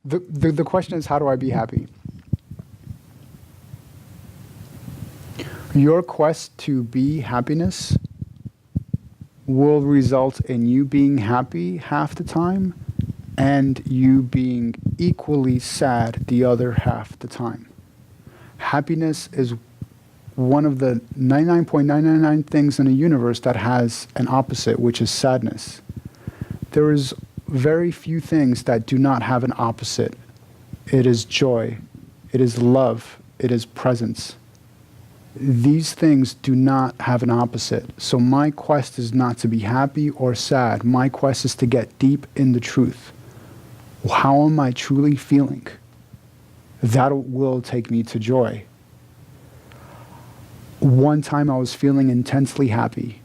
the question is, how do I be happy? Your quest to be happiness will result in you being happy half the time and you being equally sad the other half the time. Happiness is one of the 99.999 things in the universe that has an opposite, which is sadness. There is very few things that do not have an opposite. It is joy, it is love, it is presence. These things do not have an opposite. So my quest is not to be happy or sad. My quest is to get deep in the truth. How am I truly feeling? That will take me to joy. One time I was feeling intensely happy.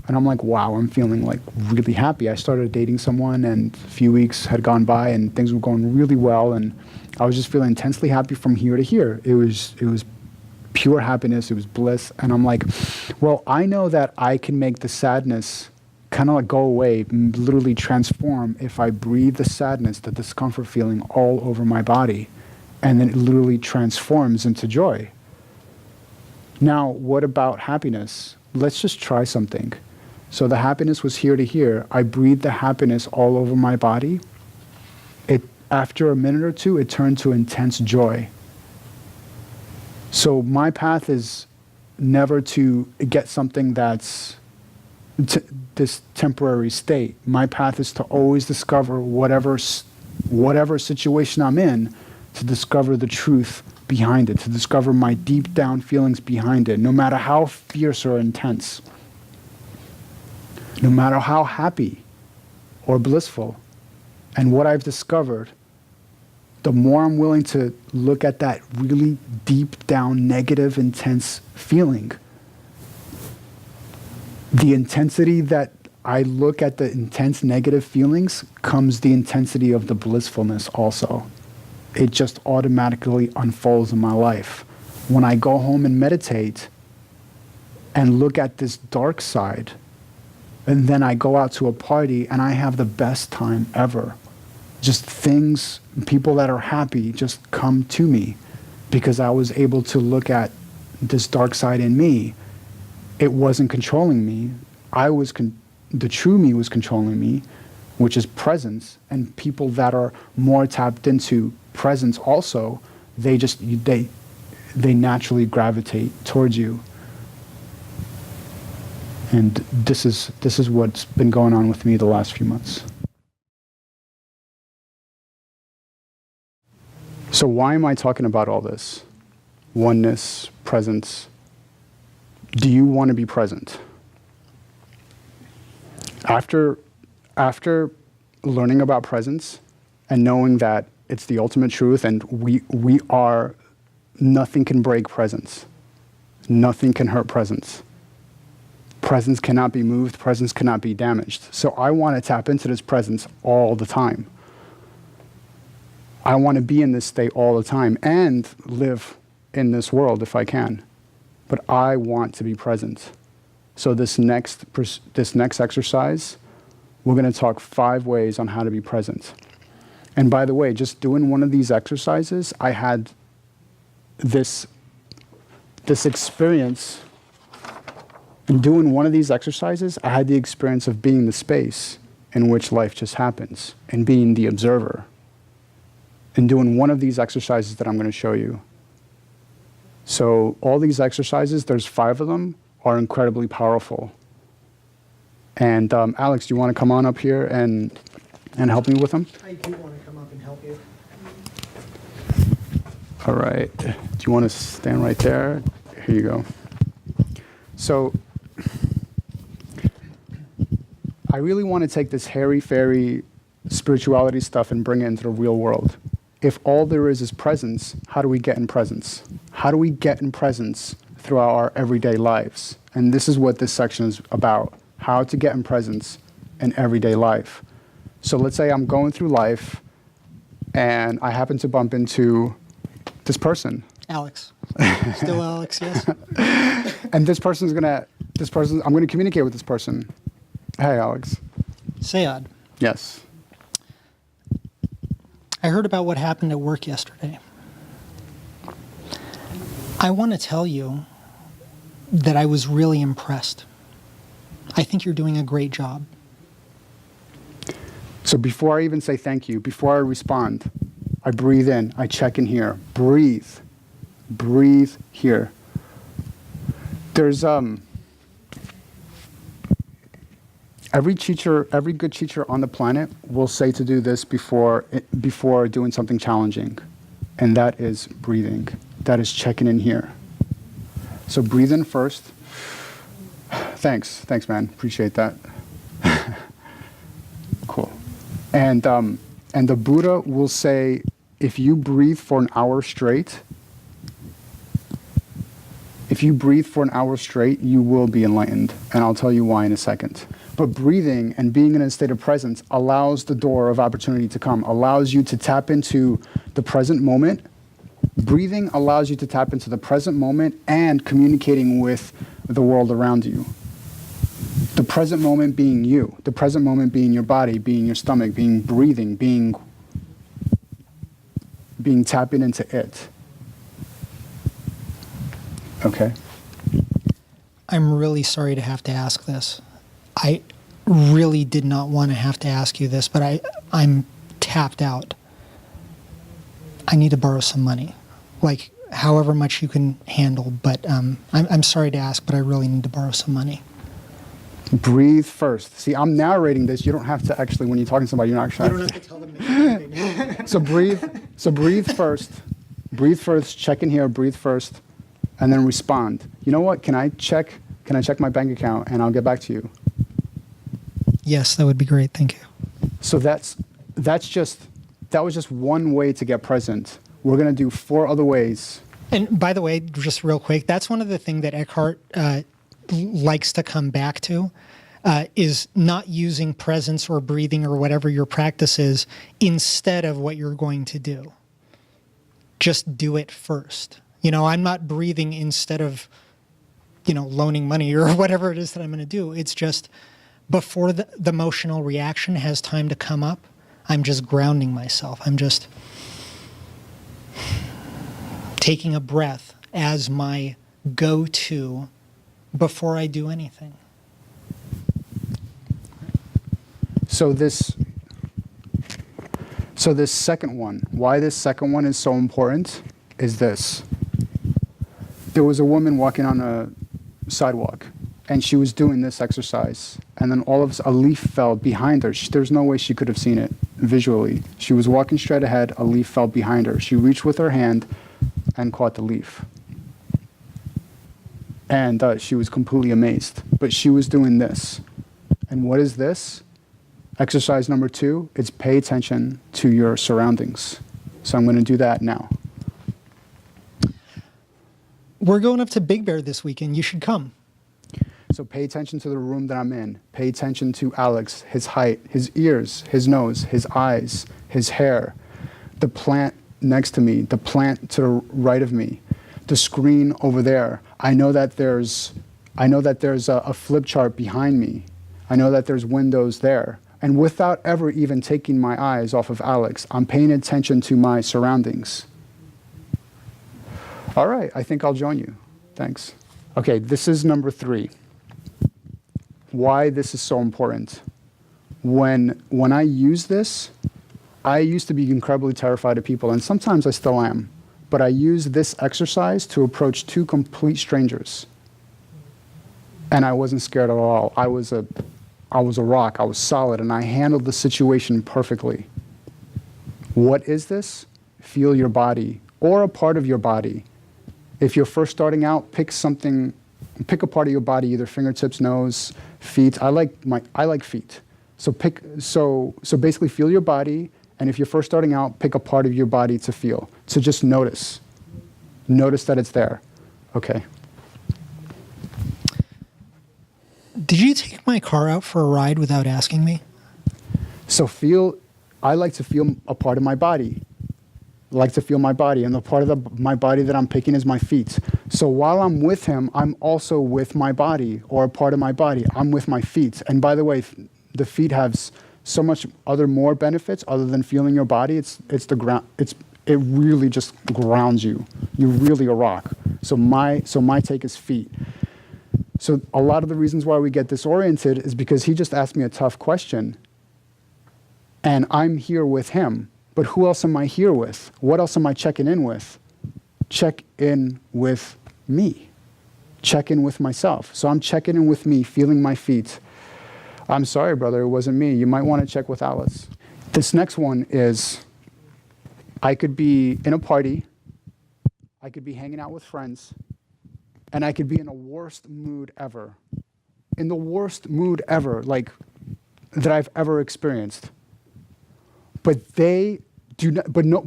And I'm like, wow, I'm feeling like really happy. I started dating someone and a few weeks had gone by and things were going really well. And I was just feeling intensely happy from here to here. It was pure happiness. It was bliss. And I'm like, well, I know that I can make the sadness kind of like go away, literally transform if I breathe the sadness, the discomfort feeling all over my body. And then it literally transforms into joy. Now, what about happiness? Let's just try something. So the happiness was here to here. I breathed the happiness all over my body. After a minute or two, it turned to intense joy. So my path is never to get something that's this temporary state. My path is to always discover whatever situation I'm in, to discover the truth behind it, to discover my deep down feelings behind it, no matter how fierce or intense, no matter how happy or blissful. And what I've discovered, the more I'm willing to look at that really deep down negative, intense feeling, the intensity that I look at the intense negative feelings comes the intensity of the blissfulness also. It just automatically unfolds in my life. When I go home and meditate and look at this dark side, and then I go out to a party and I have the best time ever. Just things, people that are happy just come to me because I was able to look at this dark side in me. It wasn't controlling me. The true me was controlling me, which is presence. And people that are more tapped into presence also, they naturally gravitate towards you. And this is what's been going on with me the last few months. So why am I talking about all this? Oneness, presence. Do you want to be present? After learning about presence and knowing that it's the ultimate truth and we are, nothing can break presence. Nothing can hurt presence. Presence cannot be moved. Presence cannot be damaged. So I want to tap into this presence all the time. I want to be in this state all the time and live in this world if I can. But I want to be present. So this next exercise, we're going to talk 5 ways on how to be present. And by the way, just doing one of these exercises, I had this experience. In doing one of these exercises, I had the experience of being the space in which life just happens and being the observer. In doing one of these exercises that I'm going to show you. So all these exercises, there's 5 of them, are incredibly powerful. And Alex, do you want to come on up here and help me with them? I do want to come up and help you. All right. Do you want to stand right there? Here you go. So I really want to take this hairy-fairy spirituality stuff and bring it into the real world. If all there is presence, how do we get in presence? How do we get in presence throughout our everyday lives? And this is what this section is about, how to get in presence in everyday life. So let's say I'm going through life and I happen to bump into this person. Alex. Still Alex, yes? And I'm gonna communicate with this person. Hey, Alex. Sayad. Yes. I heard about what happened at work yesterday. I want to tell you that I was really impressed. I think you're doing a great job. So before I even say thank you, before I respond, I breathe in, I check in here. Breathe. Breathe here. There's every good teacher on the planet will say to do this before doing something challenging, and that is breathing. That is checking in here. So breathe in first. Thanks, man. Appreciate that. Cool. And the Buddha will say, if you breathe for an hour straight, you will be enlightened. And I'll tell you why in a second. But breathing and being in a state of presence allows the door of opportunity to come, allows you to tap into the present moment. Breathing allows you to tap into the present moment and communicating with the world around you. The present moment being you, the present moment being your body, being your stomach, being breathing, being tapping into it. Okay? I'm really sorry to have to ask this. I really did not want to have to ask you this, but I'm tapped out. I need to borrow some money, like however much you can handle. But I'm sorry to ask, but I really need to borrow some money. Breathe first. See, I'm narrating this. You don't have to actually, when you're talking to somebody, you're not actually. You don't have to tell them anything. So breathe first. Breathe first. Check in here. Breathe first, and then respond. You know what? Can I check my bank account and I'll get back to you? Yes, that would be great. Thank you. So that was just one way to get present. We're gonna do 4 other ways. And by the way, just real quick, that's one of the things that Eckhart likes to come back to, is not using presence or breathing or whatever your practice is instead of what you're going to do. Just do it first. I'm not breathing instead of, loaning money or whatever it is that I'm going to do. It's just before the emotional reaction has time to come up, I'm just grounding myself. I'm just taking a breath as my go-to before I do anything. So this second one, why this second one is so important is this. There was a woman walking on a sidewalk, and she was doing this exercise, and then all of a sudden a leaf fell behind her. There's no way she could have seen it visually. She was walking straight ahead, a leaf fell behind her. She reached with her hand and caught the leaf. And she was completely amazed. But she was doing this. And what is this? Exercise number 2, it's pay attention to your surroundings. So I'm going to do that now. We're going up to Big Bear this weekend. You should come. So pay attention to the room that I'm in. Pay attention to Alex, his height, his ears, his nose, his eyes, his hair, the plant next to me, the plant to the right of me, the screen over there. I know that there's a flip chart behind me. I know that there's windows there. And without ever even taking my eyes off of Alex, I'm paying attention to my surroundings. All right, I think I'll join you. Thanks. Okay, this is number 3. Why this is so important. When I use this, I used to be incredibly terrified of people, and sometimes I still am. But I use this exercise to approach 2 complete strangers. And I wasn't scared at all. I was a rock, I was solid, and I handled the situation perfectly. What is this? Feel your body, or a part of your body. If you're first starting out, pick a part of your body, either fingertips, nose, feet. I like feet. So basically feel your body, and if you're first starting out, pick a part of your body to feel. So just notice. Notice that it's there. Okay. Did you take my car out for a ride without asking me? So I like to feel a part of my body. I like to feel my body, and the part of my body that I'm picking is my feet. So while I'm with him, I'm also with my body, or a part of my body. I'm with my feet. And by the way, the feet have so much other more benefits other than feeling your body. It's the ground. It really just grounds you. You're really a rock. So my take is feet. So a lot of the reasons why we get disoriented is because he just asked me a tough question, and I'm here with him. But who else am I here with? What else am I checking in with? Check in with me. Check in with myself. So I'm checking in with me, feeling my feet. I'm sorry, brother, it wasn't me. You might want to check with Alice. This next one is, I could be in a party, I could be hanging out with friends, and I could be in the worst mood ever. In the worst mood ever, like, that I've ever experienced. But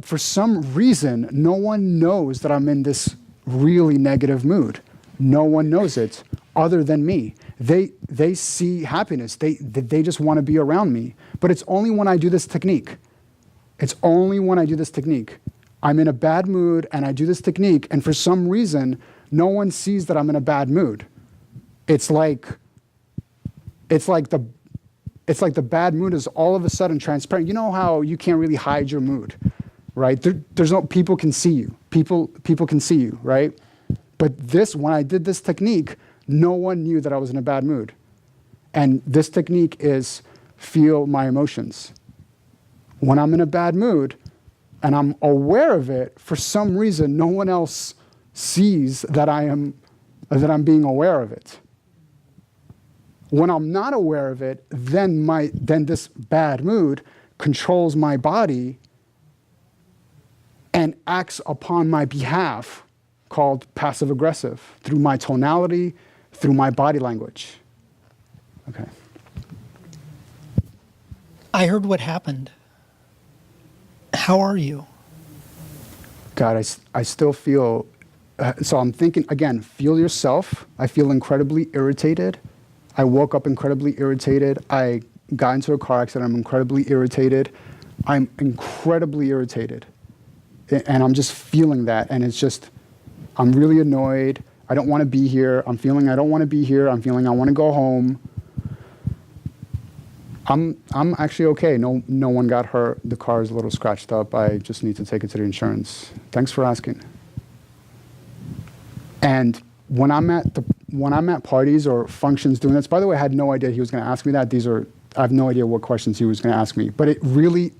for some reason, no one knows that I'm in this really negative mood. No one knows it other than me. They see happiness. They just want to be around me. But it's only when I do this technique. It's only when I do this technique. I'm in a bad mood and I do this technique, and for some reason, no one sees that I'm in a bad mood. It's like the bad mood is all of a sudden transparent. You know how you can't really hide your mood, right? There's no, people can see you. People can see you, right? But when I did this technique, no one knew that I was in a bad mood. And this technique is feel my emotions. When I'm in a bad mood and I'm aware of it, for some reason, no one else sees that I'm being aware of it. When I'm not aware of it, then this bad mood controls my body and acts upon my behalf, called passive aggressive, through my tonality, through my body language. Okay. I heard what happened. How are you? God, I still feel, so I'm thinking, again, feel yourself. I feel incredibly irritated. I woke up incredibly irritated. I got into a car accident. I'm incredibly irritated. I'm incredibly irritated. And I'm just feeling that. And it's just, I'm really annoyed. I don't want to be here. I'm feeling I don't want to be here. I'm feeling I want to go home. I'm actually okay. No one got hurt. The car is a little scratched up. I just need to take it to the insurance. Thanks for asking. And when I'm at parties or functions doing this, by the way, I had no idea he was going to ask me that. I have no idea what questions he was going to ask me. But it really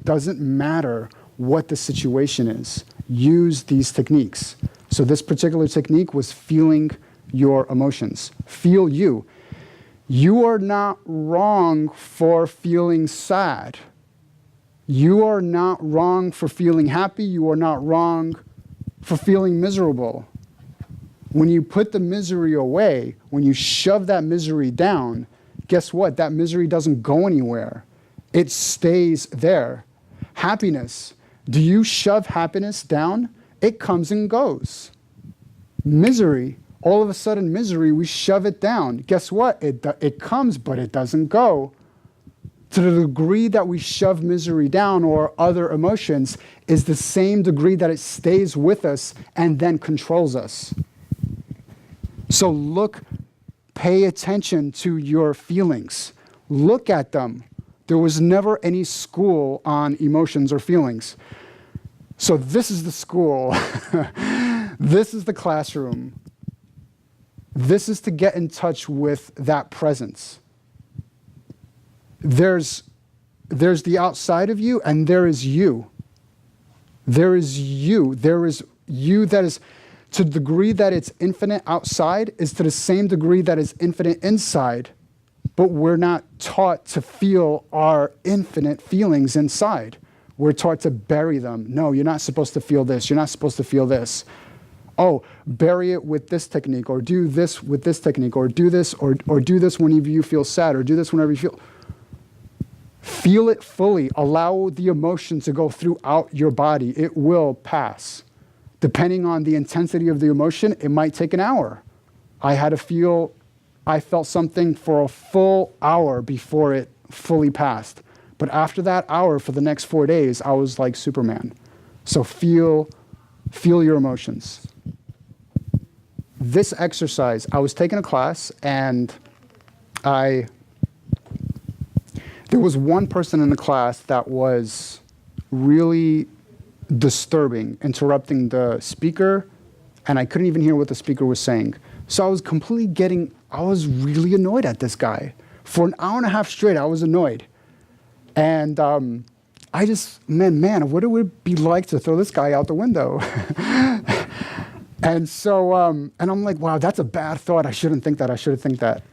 doesn't matter what the situation is. Use these techniques. So this particular technique was feeling your emotions. Feel you. You are not wrong for feeling sad. You are not wrong for feeling happy. You are not wrong for feeling miserable. When you put the misery away, when you shove that misery down, guess what? That misery doesn't go anywhere. It stays there. Happiness. Do you shove happiness down? It comes and goes. Misery. All of a sudden, misery, we shove it down. Guess what? It comes, but it doesn't go. To the degree that we shove misery down or other emotions is the same degree that it stays with us and then controls us. So pay attention to your feelings. Look at them. There was never any school on emotions or feelings. So this is the school. This is the classroom. This is to get in touch with that presence. There's the outside of you, and there is you. There is you. There is you that is, to the degree that it's infinite outside, is to the same degree that it's infinite inside. But we're not taught to feel our infinite feelings inside. We're taught to bury them. No, you're not supposed to feel this. You're not supposed to feel this. Oh, bury it with this technique, or do this with this technique, or do this, or do this whenever you feel sad, or do this whenever you feel. Feel it fully. Allow the emotion to go throughout your body. It will pass. Depending on the intensity of the emotion, it might take an hour. I felt something for a full hour before it fully passed. But after that hour, for the next 4 days, I was like Superman. So feel your emotions. This exercise, I was taking a class, and There was one person in the class that was really disturbing, interrupting the speaker, and I couldn't even hear what the speaker was saying. So I was really annoyed at this guy. For an hour and a half straight, I was annoyed. And I just, man, what it would be like to throw this guy out the window. And so, and I'm like, wow, that's a bad thought. I shouldn't think that. I shouldn't think that.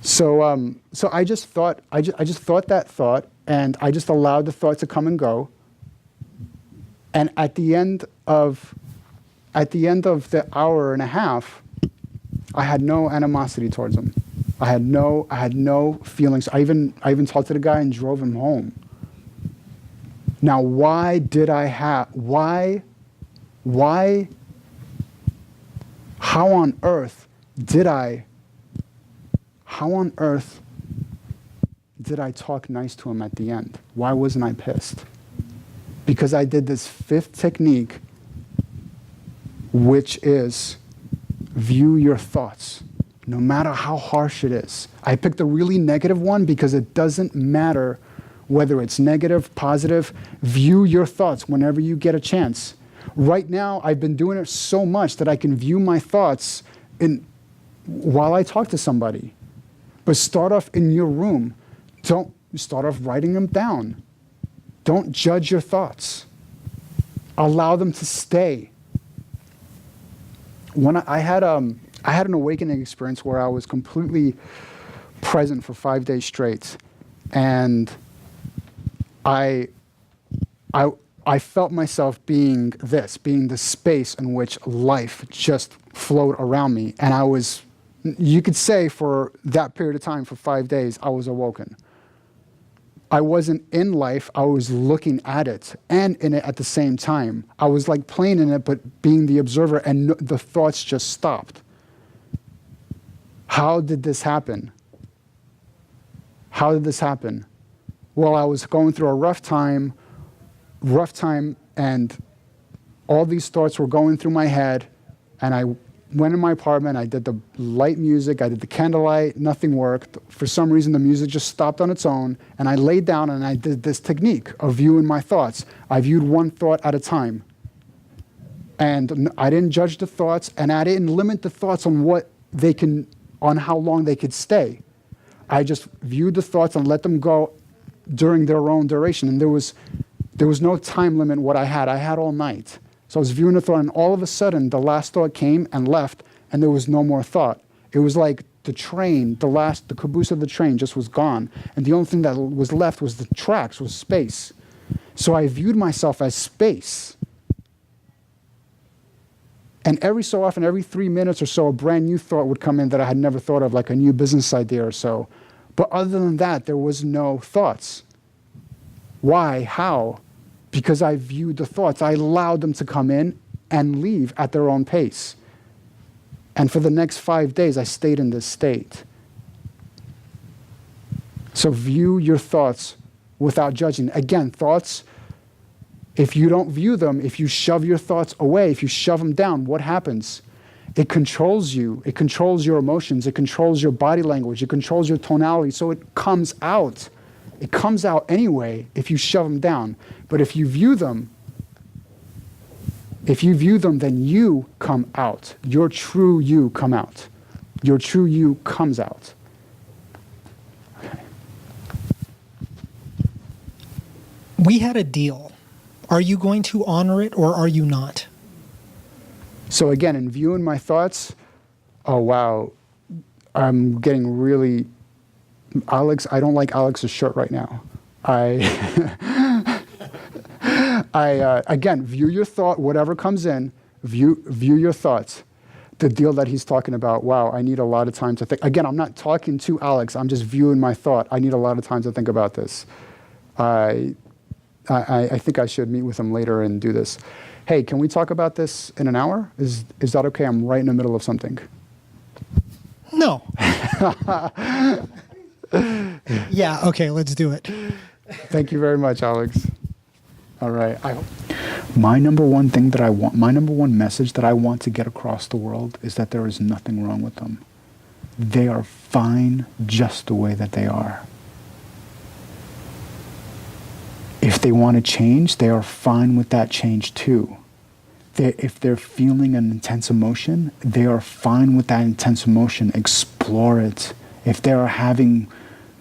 So, so I just thought that thought, and I just allowed the thought to come and go. And at the end of the hour and a half, I had no animosity towards him. I had no feelings. I even talked to the guy and drove him home. Now, how on earth did I talk nice to him at the end? Why wasn't I pissed? Because I did this fifth technique, which is view your thoughts, no matter how harsh it is. I picked a really negative one because it doesn't matter whether it's negative, positive. View your thoughts whenever you get a chance. Right now, I've been doing it so much that I can view my thoughts while I talk to somebody. But start off in your room. Don't start off writing them down. Don't judge your thoughts. Allow them to stay. When I had an awakening experience where I was completely present for 5 days straight, and I felt myself being the space in which life just flowed around me, and you could say for that period of time, for 5 days, I was awoken. I wasn't in life, I was looking at it and in it at the same time. I was like playing in it, but being the observer, and the thoughts just stopped. How did this happen? Well, I was going through a rough time, and all these thoughts were going through my head, and I went in my apartment, I did the light music, I did the candlelight, nothing worked. For some reason, the music just stopped on its own, and I laid down and I did this technique of viewing my thoughts. I viewed one thought at a time. And I didn't judge the thoughts, and I didn't limit the thoughts on on how long they could stay. I just viewed the thoughts and let them go during their own duration. And there was no time limit what I had. I had all night. So I was viewing the thought, and all of a sudden, the last thought came and left, and there was no more thought. It was like the caboose of the train just was gone, and the only thing that was left was the tracks, was space. So I viewed myself as space. And every so often, every 3 minutes or so, a brand new thought would come in that I had never thought of, like a new business idea or so. But other than that, there was no thoughts. Why? How? Because I viewed the thoughts. I allowed them to come in and leave at their own pace. And for the next 5 days, I stayed in this state. So view your thoughts without judging. Again, thoughts, if you don't view them, if you shove your thoughts away, if you shove them down, what happens? It controls you. It controls your emotions. It controls your body language. It controls your tonality. So it comes out. It comes out anyway if you shove them down. But if you view them, then you come out. Your true you come out. Your true you comes out. Okay. We had a deal. Are you going to honor it or are you not? So again, in viewing my thoughts, oh wow, I'm getting really... Alex, I don't like Alex's shirt right now. Again, view your thought, whatever comes in, view your thoughts. The deal that he's talking about, wow, I need a lot of time to think. Again, I'm not talking to Alex, I'm just viewing my thought. I need a lot of time to think about this. I think I should meet with him later and do this. Hey, can we talk about this in an hour? Is that okay? I'm right in the middle of something. No. Yeah, okay, let's do it. Thank you very much, Alex. All right. My number one message that I want to get across the world is that there is nothing wrong with them. they are fine just the way that they are. If they want to change, they are fine with that change too. If they're feeling an intense emotion, they are fine with that intense emotion. Explore it. If they are having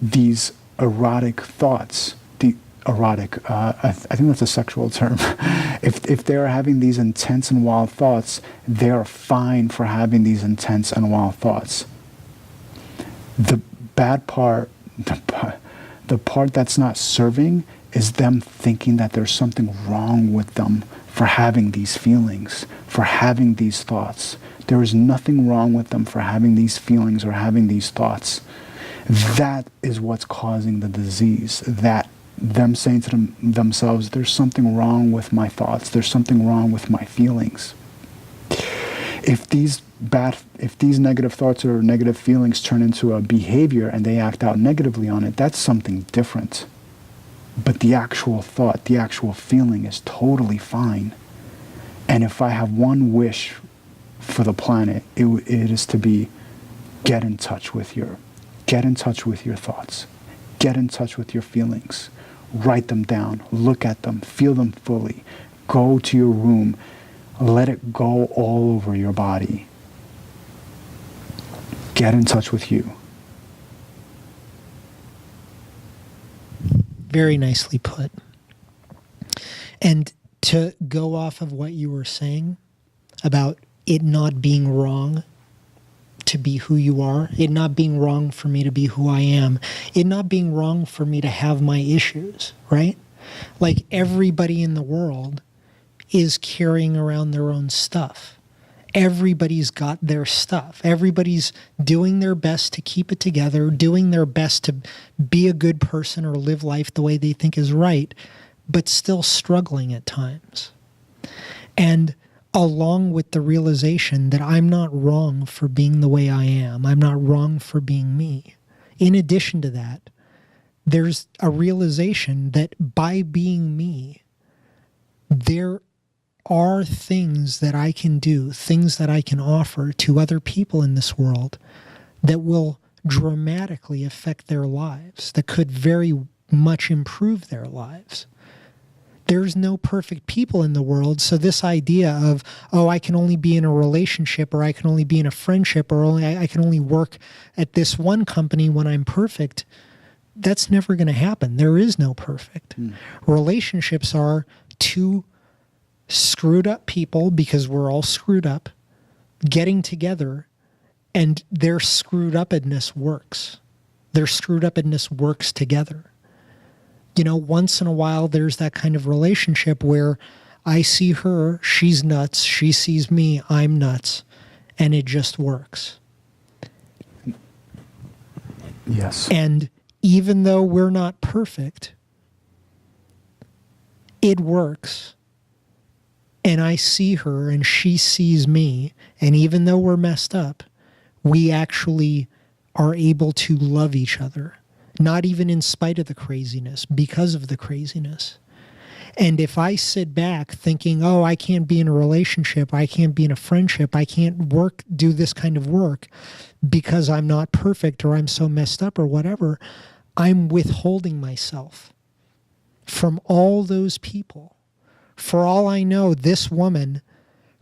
these erotic thoughts, the erotic, I think that's a sexual term. If they are having these intense and wild thoughts, they are fine for having these intense and wild thoughts. The bad part, the part that's not serving is them thinking that there's something wrong with them for having these feelings, for having these thoughts. There is nothing wrong with them for having these feelings or having these thoughts. That is what's causing the disease. That them saying to themselves, there's something wrong with my thoughts, there's something wrong with my feelings. If these negative thoughts or negative feelings turn into a behavior and they act out negatively on it, that's something different. But the actual thought, the actual feeling is totally fine. And if I have one wish for the planet, it is to be get in touch with your thoughts. Get in touch with your feelings. Write them down. Look at them. Feel them fully. Go to your room. Let it go all over your body. Get in touch with you. Very nicely put. And to go off of what you were saying about it not being wrong to be who you are, it not being wrong for me to be who I am, it not being wrong for me to have my issues, right? Like everybody in the world is carrying around their own stuff. Everybody's got their stuff. Everybody's doing their best to keep it together, doing their best to be a good person or live life the way they think is right, but still struggling at times. And along with the realization that I'm not wrong for being the way I am, I'm not wrong for being me. In addition to that, there's a realization that by being me, there are things that I can do, things that I can offer to other people in this world that will dramatically affect their lives, that could very much improve their lives. There's no perfect people in the world, so this idea of, oh, I can only be in a relationship, or I can only be in a friendship, or I can only work at this one company when I'm perfect, that's never going to happen. There is no perfect. Relationships are two screwed up people, because we're all screwed up, getting together, and their screwed upness works. Their screwed upness works together. You know, once in a while there's that kind of relationship where I see her, she's nuts, she sees me, I'm nuts, and it just works. Yes. And even though we're not perfect, it works. And I see her and she sees me, and even though we're messed up, we actually are able to love each other, not even in spite of the craziness, because of the craziness. And if I sit back thinking, oh, I can't be in a relationship, I can't be in a friendship, I can't do this kind of work because I'm not perfect or I'm so messed up or whatever, I'm withholding myself from all those people. For all I know, this woman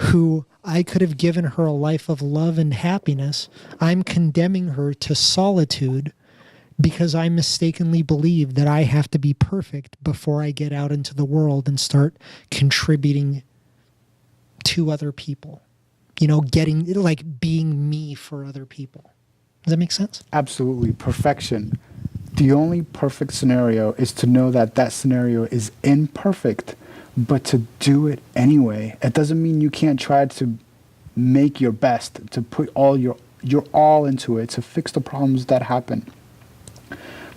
who I could have given her a life of love and happiness, I'm condemning her to solitude because I mistakenly believe that I have to be perfect before I get out into the world and start contributing to other people. You know, being me for other people. Does that make sense? Absolutely. Perfection. The only perfect scenario is to know that that scenario is imperfect, but to do it anyway. It doesn't mean you can't try to make your best, to put all your all into it, to fix the problems that happen.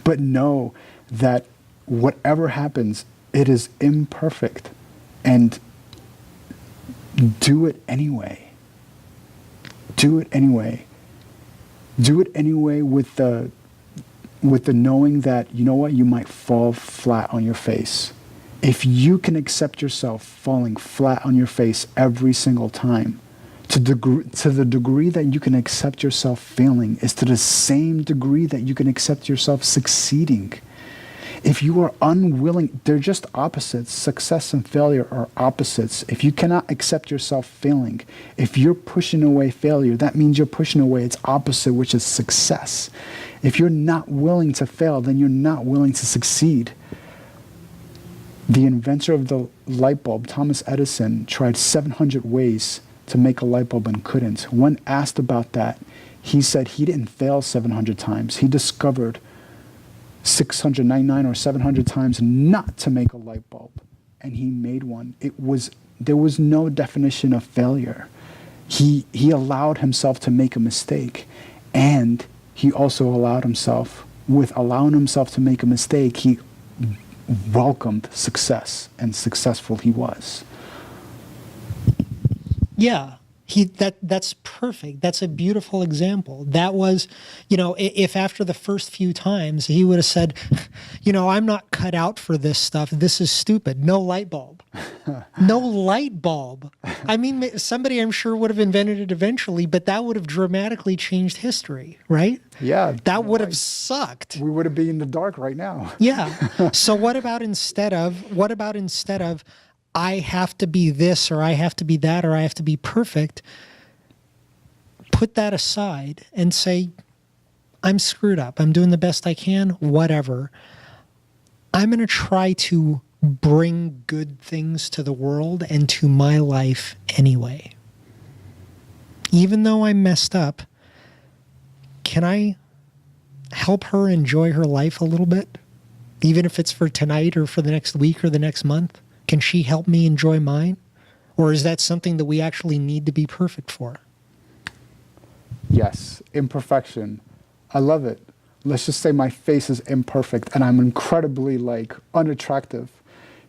But know that whatever happens, it is imperfect, and do it anyway. Do it anyway. Do it anyway with the knowing that, you know what, you might fall flat on your face. If you can accept yourself falling flat on your face every single time, To the degree that you can accept yourself failing is to the same degree that you can accept yourself succeeding. If you are unwilling, they're just opposites. Success and failure are opposites. If you cannot accept yourself failing, if you're pushing away failure, that means you're pushing away its opposite, which is success. If you're not willing to fail, then you're not willing to succeed. The inventor of the light bulb, Thomas Edison, tried 700 ways to make a light bulb and couldn't. When asked about that, he said he didn't fail 700 times. He discovered 699 or 700 times not to make a light bulb, and he made one. There was no definition of failure. He allowed himself to make a mistake, and he also allowed himself, with allowing himself to make a mistake, he welcomed success, and successful he was. Yeah, that's perfect. That's a beautiful example. That was, if after the first few times he would have said, I'm not cut out for this stuff. This is stupid. No light bulb. No light bulb. I mean, somebody I'm sure would have invented it eventually, but that would have dramatically changed history, right? Yeah. That would have sucked. We would have been in the dark right now. Yeah. So what about instead of I have to be this, or I have to be that, or I have to be perfect, put that aside and say, I'm screwed up. I'm doing the best I can, whatever. I'm going to try to bring good things to the world and to my life anyway. Even though I'm messed up, can I help her enjoy her life a little bit? Even if it's for tonight or for the next week or the next month? Can she help me enjoy mine? Or is that something that we actually need to be perfect for? Yes, imperfection. I love it. Let's just say my face is imperfect and I'm incredibly unattractive.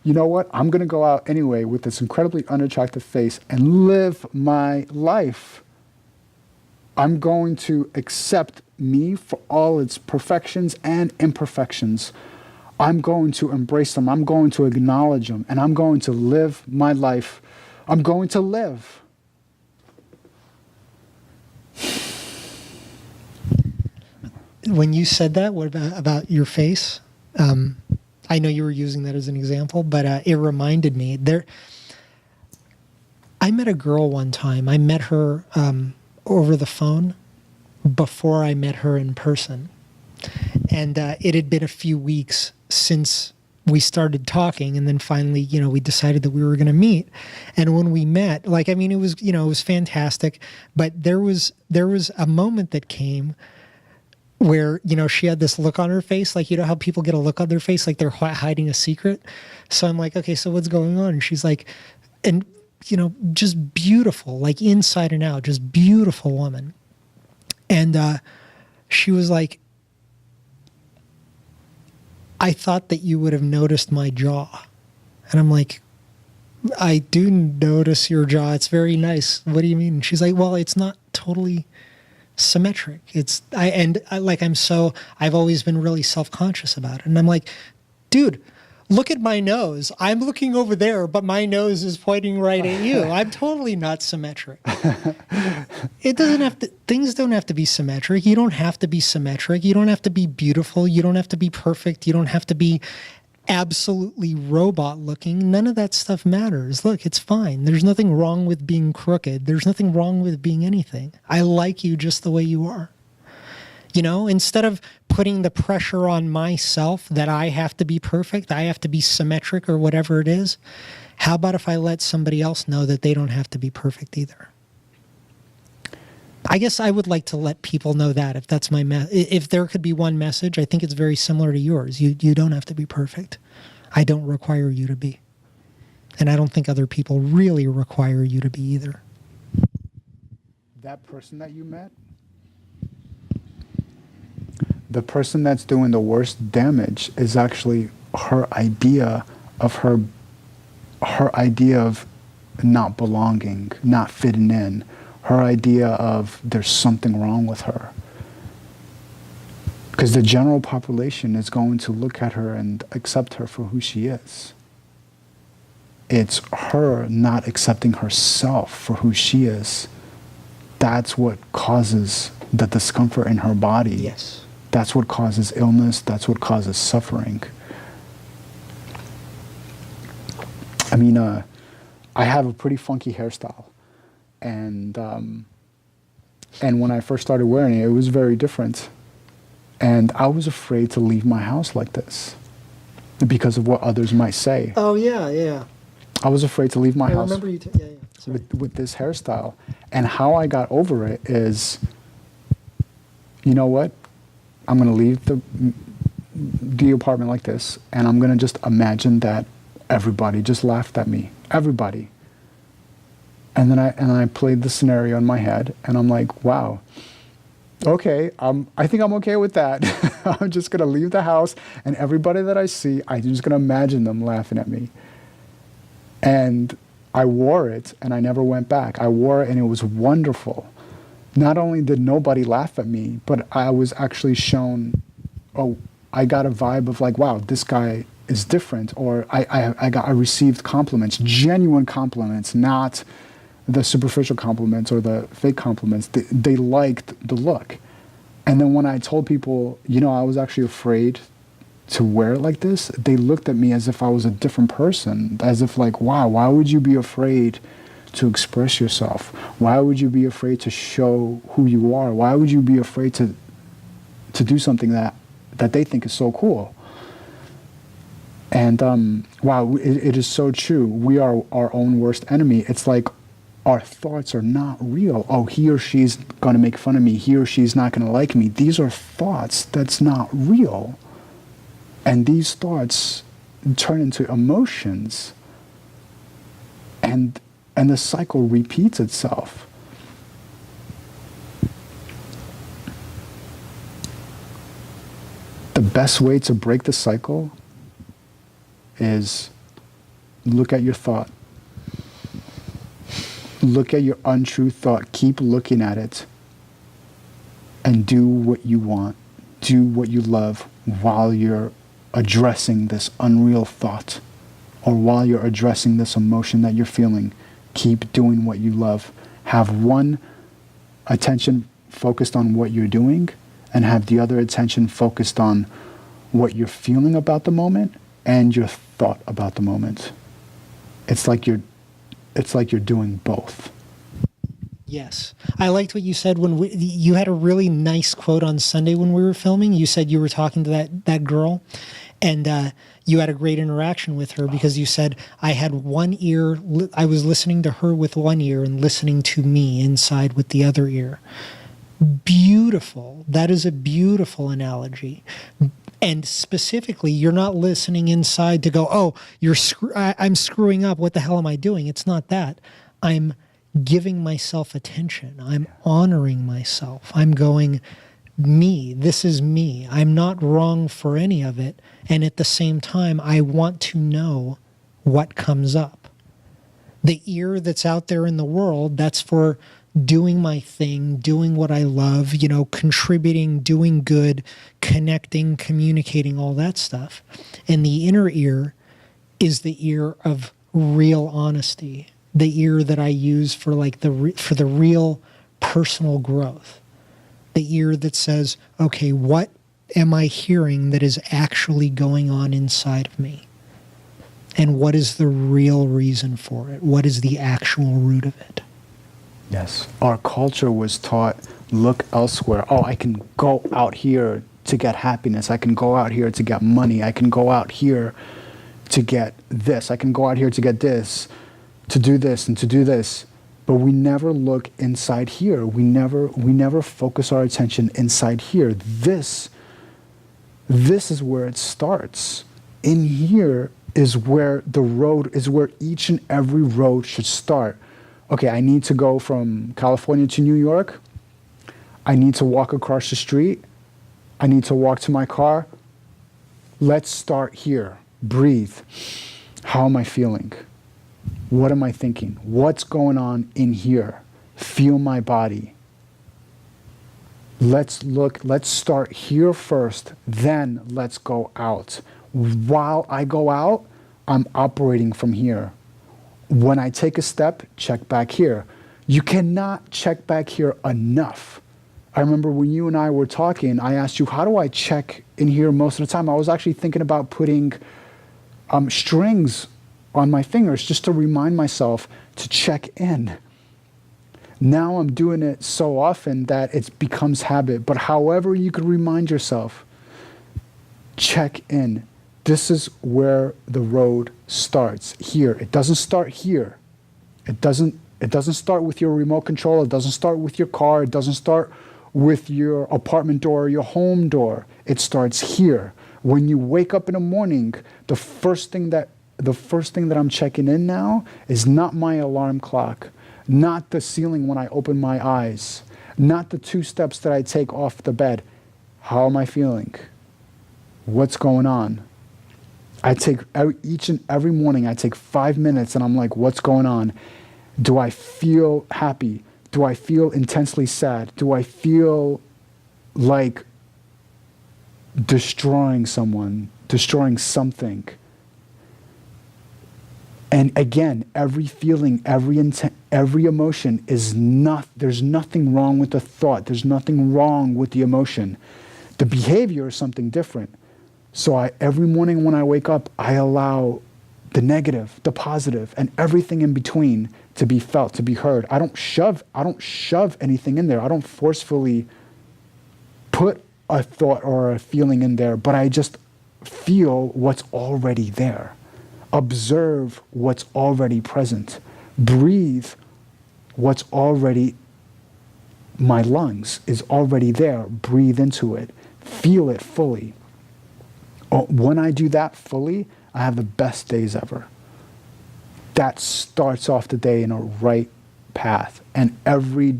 You know what? I'm going to go out anyway with this incredibly unattractive face and live my life. I'm going to accept me for all its perfections and imperfections. I'm going to embrace them. I'm going to acknowledge them. And I'm going to live my life. I'm going to live. When you said that, what about your face? I know you were using that as an example, but it reminded me. I met a girl one time. I met her over the phone before I met her in person. And it had been a few weeks since we started talking, and then finally, we decided that we were going to meet. And when we met, it was fantastic. But there was a moment that came where, she had this look on her face, how people get a look on their face, like they're hiding a secret. So I'm like, okay, so what's going on? And she's like, just beautiful, inside and out, just beautiful woman. And she was like, I thought that you would have noticed my jaw. And I'm like, I do notice your jaw. It's very nice. What do you mean? And she's like, well, it's not totally symmetric. I've always been really self-conscious about it. And I'm like, dude, look at my nose. I'm looking over there, but my nose is pointing right at you. I'm totally not symmetric. Things don't have to be symmetric. You don't have to be symmetric. You don't have to be beautiful. You don't have to be perfect. You don't have to be absolutely robot looking. None of that stuff matters. Look, it's fine. There's nothing wrong with being crooked. There's nothing wrong with being anything. I like you just the way you are. Instead of putting the pressure on myself that I have to be perfect, I have to be symmetric or whatever it is, how about if I let somebody else know that they don't have to be perfect either? I guess I would like to let people know that if that's if there could be one message, I think it's very similar to yours. You don't have to be perfect. I don't require you to be. And I don't think other people really require you to be either. That person that you met, the person that's doing the worst damage is actually her idea of not belonging, not fitting in, her idea of there's something wrong with her. Because the general population is going to look at her and accept her for who she is. It's her not accepting herself for who she is that's what causes the discomfort in her body. Yes. That's what causes illness. That's what causes suffering. I mean, I have a pretty funky hairstyle, and when I first started wearing it, it was very different, and I was afraid to leave my house like this because of what others might say. Oh yeah, yeah. I was afraid to leave my I house remember you. Yeah, yeah. Sorry. with this hairstyle, and how I got over it is, you know what? I'm gonna leave the apartment like this, and I'm gonna just imagine that everybody just laughed at me. Everybody. And then I played the scenario in my head, and I'm like, wow, okay, I think I'm okay with that. I'm just gonna leave the house, and everybody that I see, I'm just gonna imagine them laughing at me. And I wore it, and I never went back. I wore it, and it was wonderful. Not only did nobody laugh at me, but I was actually shown, oh, I got a vibe of like, wow, this guy is different, or I received compliments, genuine compliments, not the superficial compliments or the fake compliments. They liked the look. And then when I told people, you know, I was actually afraid to wear it like this, they looked at me as if I was a different person, as if like, wow, why would you be afraid to express yourself? Why would you be afraid to show who you are? Why would you be afraid to do something that they think is so cool? And wow, it is so true. We are our own worst enemy. It's like our thoughts are not real. Oh, he or she's going to make fun of me. He or she's not going to like me. These are thoughts that's not real. And these thoughts turn into emotions. And the cycle repeats itself. The best way to break the cycle is look at your thought. Look at your untrue thought. Keep looking at it. And do what you want. Do what you love while you're addressing this unreal thought, or while you're addressing this emotion that you're feeling. Keep doing what you love. Have one attention focused on what you're doing, and have the other attention focused on what you're feeling about the moment and your thought about the moment. It's like you're doing both. Yes. I liked what you said when you had a really nice quote on Sunday when we were filming. You said you were talking to that girl, and you had a great interaction with her because you said, I had one ear, I was listening to her with one ear and listening to me inside with the other ear. Beautiful. That is a beautiful analogy. And specifically, you're not listening inside to go, oh, I'm screwing up. What the hell am I doing? It's not that. I'm giving myself attention. I'm honoring myself. I'm going, me. This is me. I'm not wrong for any of it. And at the same time, I want to know what comes up. The ear that's out there in the world, that's for doing my thing, doing what I love, contributing, doing good, connecting, communicating, all that stuff. And the inner ear is the ear of real honesty, the ear that I use for for the real personal growth, the ear that says, okay, what am I hearing that is actually going on inside of me? And what is the real reason for it? What is the actual root of it? Yes. Our culture was taught, look elsewhere. Oh, I can go out here to get happiness. I can go out here to get money. I can go out here to get this. I can go out here to get this, to do this and to do this. But we never look inside here. We never focus our attention inside here. This is where it starts. In here is where each and every road should start. Okay, I need to go from California to New York. I need to walk across the street. I need to walk to my car. Let's start here. Breathe. How am I feeling? What am I thinking? What's going on in here? Feel my body. Let's start here first, then let's go out. While I go out, I'm operating from here. When I take a step, check back here. You cannot check back here enough. I remember when you and I were talking, I asked you, how do I check in here most of the time? I was actually thinking about putting strings on my fingers just to remind myself to check in. Now I'm doing it so often that it becomes habit. But however you could remind yourself, check in. This is where the road starts, here. It doesn't start here. It doesn't start with your remote control. It doesn't start with your car. It doesn't start with your apartment door or your home door. It starts here. When you wake up in the morning, the first thing that I'm checking in now is not my alarm clock, not the ceiling when I open my eyes, not the 2 steps that I take off the bed. How am I feeling? What's going on? I take each and every morning, I take 5 minutes and I'm like, what's going on? Do I feel happy? Do I feel intensely sad? Do I feel like destroying someone, destroying something? And again, every feeling, every emotion is there's nothing wrong with the thought. There's nothing wrong with the emotion. The behavior is something different. So every morning when I wake up, I allow the negative, the positive, and everything in between to be felt, to be heard. I don't shove anything in there. I don't forcefully put a thought or a feeling in there, but I just feel what's already there. Observe what's already present. Breathe what's already, my lungs is already there. Breathe into it. Feel it fully. When I do that fully, I have the best days ever. That starts off the day in a right path. And every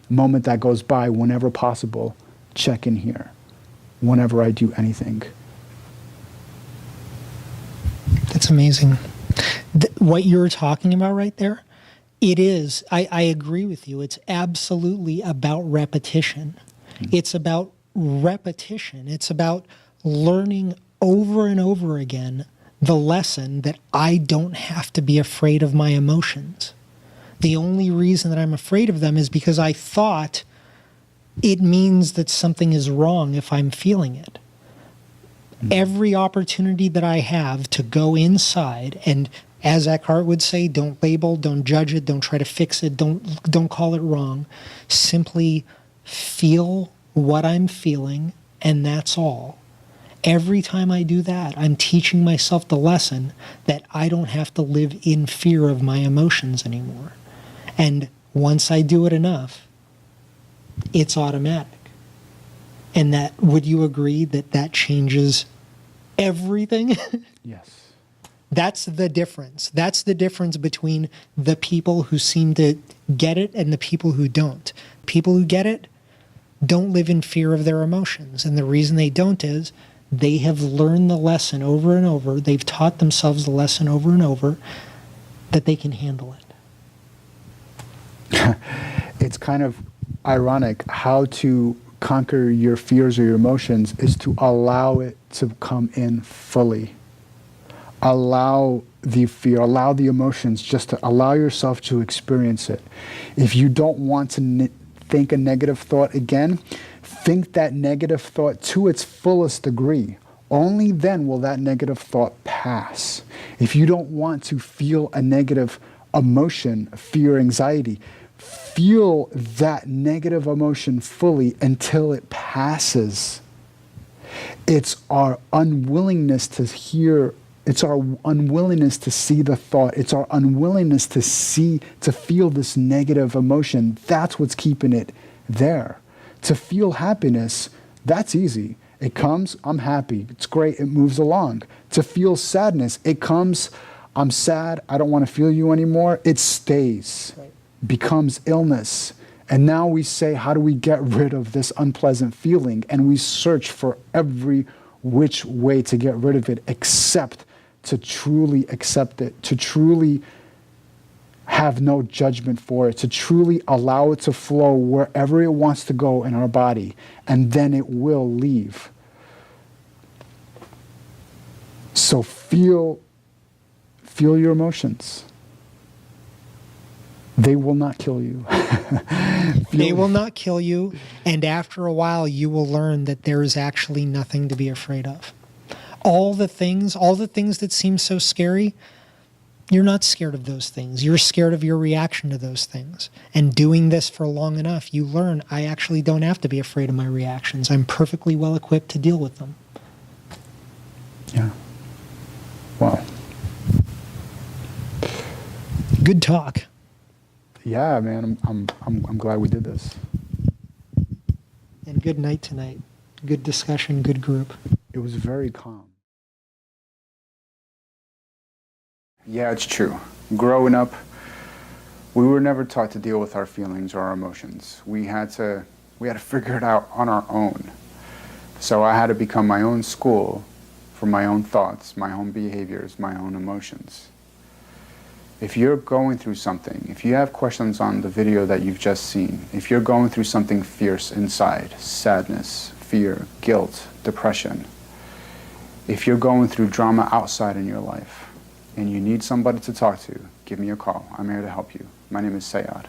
moment that goes by, whenever possible, check in here. Whenever I do anything. That's amazing. What you're talking about right there, it is, I agree with you. It's absolutely about repetition. Mm-hmm. It's about repetition. It's about learning over and over again the lesson that I don't have to be afraid of my emotions. The only reason that I'm afraid of them is because I thought it means that something is wrong if I'm feeling it. Every opportunity that I have to go inside, and as Eckhart would say, don't label, don't judge it, don't try to fix it, don't call it wrong. Simply feel what I'm feeling, and that's all. Every time I do that, I'm teaching myself the lesson that I don't have to live in fear of my emotions anymore. And once I do it enough, it's automatic. And that, would you agree that that changes everything? Yes. That's the difference. That's the difference between the people who seem to get it and the people who don't. People who get it don't live in fear of their emotions. And the reason they don't is they have learned the lesson over and over. They've taught themselves the lesson over and over that they can handle it. It's kind of ironic how to conquer your fears or your emotions is to allow it to come in fully. Allow the fear, allow the emotions, just to allow yourself to experience it. If you don't want to think a negative thought again, think that negative thought to its fullest degree. Only then will that negative thought pass. If you don't want to feel a negative emotion, fear, anxiety, feel that negative emotion fully until it passes. It's our unwillingness to hear, it's our unwillingness to see the thought, it's our unwillingness to feel this negative emotion. That's what's keeping it there. To feel happiness, that's easy. It comes, I'm happy, it's great, it moves along. To feel sadness, it comes, I'm sad, I don't want to feel you anymore, it stays. Right. Becomes illness. And now we say, how do we get rid of this unpleasant feeling? And we search for every which way to get rid of it, except to truly accept it, to truly have no judgment for it, to truly allow it to flow wherever it wants to go in our body, and then it will leave. So feel your emotions. They will not kill you. They will not kill you, and after a while, you will learn that there is actually nothing to be afraid of. All the things that seem so scary, you're not scared of those things. You're scared of your reaction to those things. And doing this for long enough, you learn, I actually don't have to be afraid of my reactions. I'm perfectly well equipped to deal with them. Yeah. Wow. Good talk. Yeah, man. I'm glad we did this. And good night tonight. Good discussion, good group. It was very calm. Yeah, it's true. Growing up, we were never taught to deal with our feelings or our emotions. We had to figure it out on our own. So I had to become my own school for my own thoughts, my own behaviors, my own emotions. If you're going through something, if you have questions on the video that you've just seen, if you're going through something fierce inside, sadness, fear, guilt, depression, if you're going through drama outside in your life, and you need somebody to talk to, give me a call. I'm here to help you. My name is Sayad.